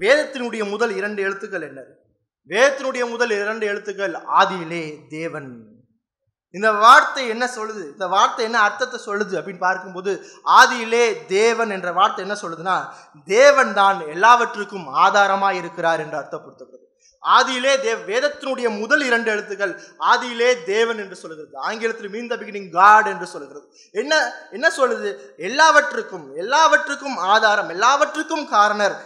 வேதத்தினுடைய முதல் 2 எழுத்துக்கள் என்னது? வேதத்தினுடைய முதல் 2 எழுத்துக்கள் ஆதியிலே தேவன். இந்த வார்த்தை என்ன சொல்லுது? இந்த வார்த்தை என்ன அர்த்தத்தை சொல்லுது அப்படின்னு பார்க்கும்போது, ஆதியிலே தேவன் என்ற வார்த்தை என்ன சொல்லுதுன்னா, தேவன் தான் எல்லாவற்றுக்கும் ஆதாரமாய் இருக்கிறார் என்று அர்த்தப்படுத்துகிறது. ஆதியிலே வேதத்தினுடைய முதல் 2 எழுத்துக்கள் ஆதியிலே தேவன் என்று சொல்லுகிறது. ஆங்கிலத்தில் மீன் த பிகினிங் காட் என்று சொல்லுகிறது. என்ன சொல்லுது? எல்லாவற்றுக்கும் ஆதாரம், எல்லாவற்றுக்கும் காரணர்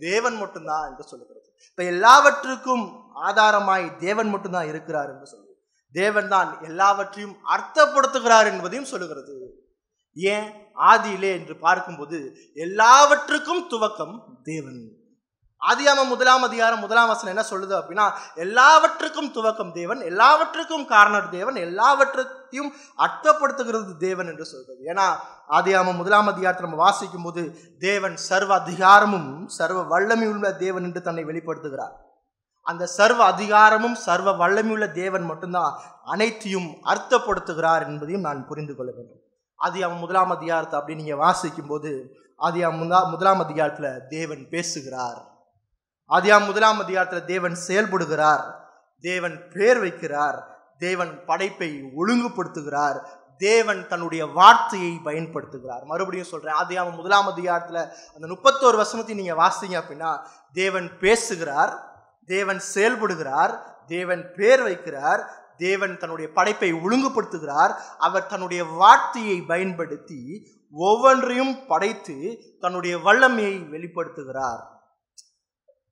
தேவன் மட்டும்தான் என்று சொல்லுகிறது. இப்ப எல்லாவற்றுக்கும் ஆதாரமாய் தேவன் மட்டும்தான் இருக்கிறார் என்று சொல்லுது. தேவன் தான் எல்லாவற்றையும் அர்த்தப்படுத்துகிறார் என்பதையும் சொல்லுகிறது. ஏன் ஆதியிலே என்று பார்க்கும்போது எல்லாவற்றுக்கும் துவக்கம் தேவன். ஆதியாகமம் 1 அதிகாரம் 1 வசனம் என்ன சொல்லுது அப்படின்னா, எல்லாவற்றுக்கும் துவக்கம் தேவன், எல்லாவற்றுக்கும் காரணர் தேவன், எல்லாவற்றையும் அர்த்தப்படுத்துகிறது தேவன் என்று சொல்கிறது. ஏன்னா ஆதியாகமம் 1 அதிகாரத்தை நம்ம வாசிக்கும் போது தேவன் சர்வ அதிகாரமும் சர்வ வல்லமையுள்ள தேவன் என்று தன்னை வெளிப்படுத்துகிறார். அந்த சர்வ அதிகாரமும் சர்வ வல்லமையுள்ள தேவன் மட்டும்தான் அனைத்தையும் அர்த்தப்படுத்துகிறார் என்பதையும் நான் புரிந்து கொள்ள வேண்டும். ஆதியாகமம் 1 அதிகாரத்தை அப்படி நீங்க வாசிக்கும் போது ஆதியாகமம் 1 அதிகாரத்துல தேவன் பேசுகிறார். ஆதியாகமம் 1 அதிகாரத்துல தேவன் செயல்படுகிறார், தேவன் பெயர் வைக்கிறார், தேவன் படைப்பை ஒழுங்குபடுத்துகிறார், தேவன் தன்னுடைய வார்த்தையை பயன்படுத்துகிறார். மறுபடியும் சொல்றேன், ஆதியாகமம் 1 அதிகாரத்துல அந்த 31 வசனத்தை நீங்க வாசிங்க அப்படின்னா, தேவன் பேசுகிறார், தேவன் செயல்படுகிறார், தேவன் பெயர் வைக்கிறார், தேவன் தன்னுடைய படைப்பை ஒழுங்குபடுத்துகிறார், அவர் தன்னுடைய வார்த்தையை பயன்படுத்தி ஒவ்வொன்றையும் படைத்து தன்னுடைய வல்லமையை வெளிப்படுத்துகிறார்.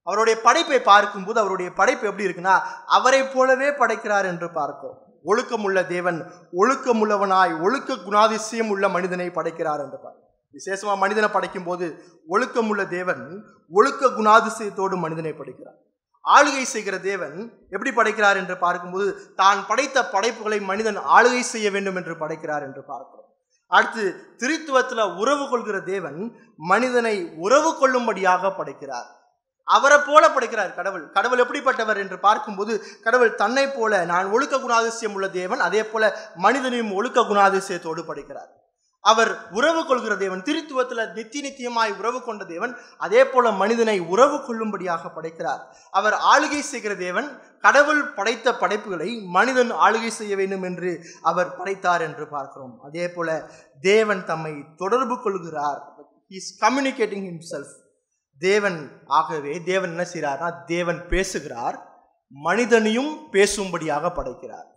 அவருடைய படைப்பை பார்க்கும்போது அவருடைய படைப்பு எப்படி இருக்குன்னா, அவரை போலவே படைக்கிறார் என்று பார்க்கிறோம். ஒழுக்கமுள்ள தேவன் ஒழுக்கமுள்ளவனாய் ஒழுக்க குணாதிசயம் உள்ள மனிதனை படைக்கிறார் என்று பார்க்கிறோம். விசேஷமா மனிதனை படைக்கும் போது ஒழுக்கமுள்ள தேவன் ஒழுக்க குணாதிசயத்தோடு மனிதனை படைக்கிறார். ஆளுகை செய்கிற தேவன் எப்படி படைக்கிறார் என்று பார்க்கும்போது தான் படைத்த படைப்புகளை மனிதன் ஆளுகை செய்ய வேண்டும் என்று படைக்கிறார் என்று பார்க்கிறோம். அடுத்து திரித்துவத்துல உறவு கொள்கிற தேவன் மனிதனை உறவு கொள்ளும்படியாக படைக்கிறார். அவரை போல படைக்கிறார் கடவுள். கடவுள் எப்படிப்பட்டவர் என்று பார்க்கும்போது கடவுள் தன்னை போல, நான் ஒழுக்க குணாதிசயம் உள்ள தேவன், அதே போல மனிதனையும் ஒழுக்க குணாதிசயத்தோடு படைக்கிறார். அவர் உறவு கொள்கிற தேவன், திரித்துவத்துல நித்தியமாய் உறவு கொண்ட தேவன், அதே போல மனிதனை உறவு கொள்ளும்படியாக படைக்கிறார். அவர் ஆளுகை செய்கிற தேவன், கடவுள் படைத்த படைப்புகளை மனிதன் ஆளுகை செய்ய வேண்டும் என்று அவர் படைத்தார் என்று பார்க்கிறோம். அதே போல தேவன் தம்மை தொடர்பு கொள்கிறார். He is communicating himself. தேவன் ஆகவே தேவன் என்ன செய்கிறார்னா, தேவன் பேசுகிறார், மனிதனையும் பேசும்படியாக படைக்கிறார்.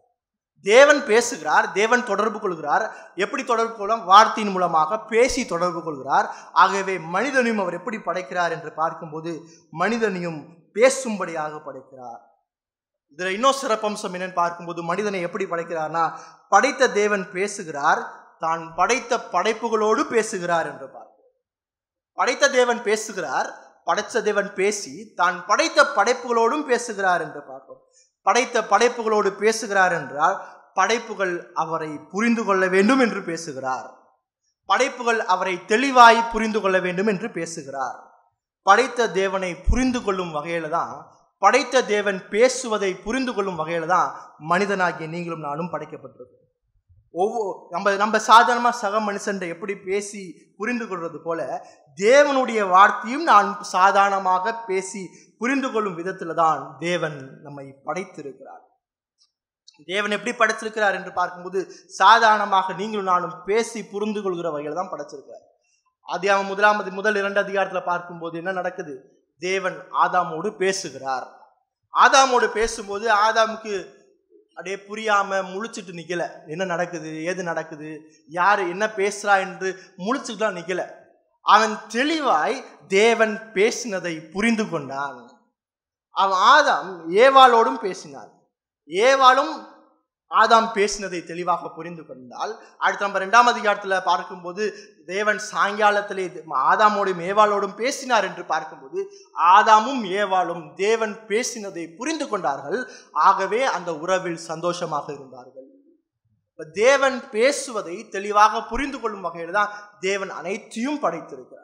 தேவன் பேசுகிறார், தேவன் தொடர்பு கொள்கிறார். எப்படி தொடர்பு கொள்ளும்? வார்த்தையின் மூலமாக பேசி தொடர்பு கொள்கிறார். ஆகவே மனிதனையும் அவர் எப்படி படைக்கிறார் என்று பார்க்கும்போது மனிதனையும் பேசும்படியாக படைக்கிறார். இதுல இன்னும் சிறப்பம்சம் என்னன்னு பார்க்கும்போது மனிதனை எப்படி படைக்கிறார்னா, படைத்த தேவன் பேசுகிறார், தான் படைத்த படைப்புகளோடு பேசுகிறார் என்று பார்க்கிறோம். படைத்த தேவன் பேசுகிறார், படைத்த தேவன் பேசி தான் படைத்த படைப்புகளோடும் பேசுகிறார் என்று பார்க்கிறோம். படைத்த படைப்புகளோடு பேசுகிறார் என்றால் படைப்புகள் அவரை புரிந்து கொள்ள வேண்டும் என்று பேசுகிறார். படைப்புகள் அவரை தெளிவாய் புரிந்து கொள்ள வேண்டும் என்று பேசுகிறார். படைத்த தேவனை புரிந்து கொள்ளும் வகையில தான், படைத்த தேவன் பேசுவதை புரிந்து கொள்ளும் வகையில தான் மனிதனாகிய நீங்களும் நானும் படைக்கப்பட்டிருக்கோம். நம்ம சாதாரணமா சக மனுஷன் எப்படி பேசி புரிந்து கொள்வது போல தேவனுடைய வார்த்தையும் நான் சாதாரணமாக பேசி புரிந்து கொள்ளும் விதத்துல தான் தேவன் நம்மை படைத்திருக்கிறார். தேவன் எப்படி படைத்திருக்கிறார் என்று பார்க்கும்போது சாதாரணமாக நீங்களும் நானும் பேசி புரிந்து கொள்கிற வகையில தான் படைச்சிருக்கிறார். ஆதியாகமம் 1 அதிகாரத்துல பார்க்கும்போது என்ன நடக்குது? தேவன் ஆதாமோடு பேசுகிறார். ஆதாமோடு பேசும்போது ஆதாமுக்கு அப்படியே புரியாம முழிச்சிட்டு நிக்கல. என்ன நடக்குது, ஏது நடக்குது, யாரு என்ன பேசுறா என்று முழிச்சுட்டுலாம் நிக்கல. அவன் தெளிவாய் தேவன் பேசினதை புரிந்து கொண்டான். அவன் ஆதாம் ஏவாளோடும் பேசினான். ஏவாளும் ஆதாம் பேசினதை தெளிவாக புரிந்து கொண்டால், அடுத்து நம்ம 2 அதிகாரத்துல பார்க்கும்போது தேவன் சாயங்காலத்திலே ஆதாமோடும் ஏவாளோடும் பேசினார் என்று பார்க்கும்போது ஆதாமும் ஏவாளும் தேவன் பேசினதை புரிந்து கொண்டார்கள். ஆகவே அந்த உறவில் சந்தோஷமாக இருந்தார்கள். தேவன் பேசுவதை தெளிவாக புரிந்து கொள்ளும் வகையில் தான் தேவன் அனைத்தையும் படைத்திருக்கிறார்.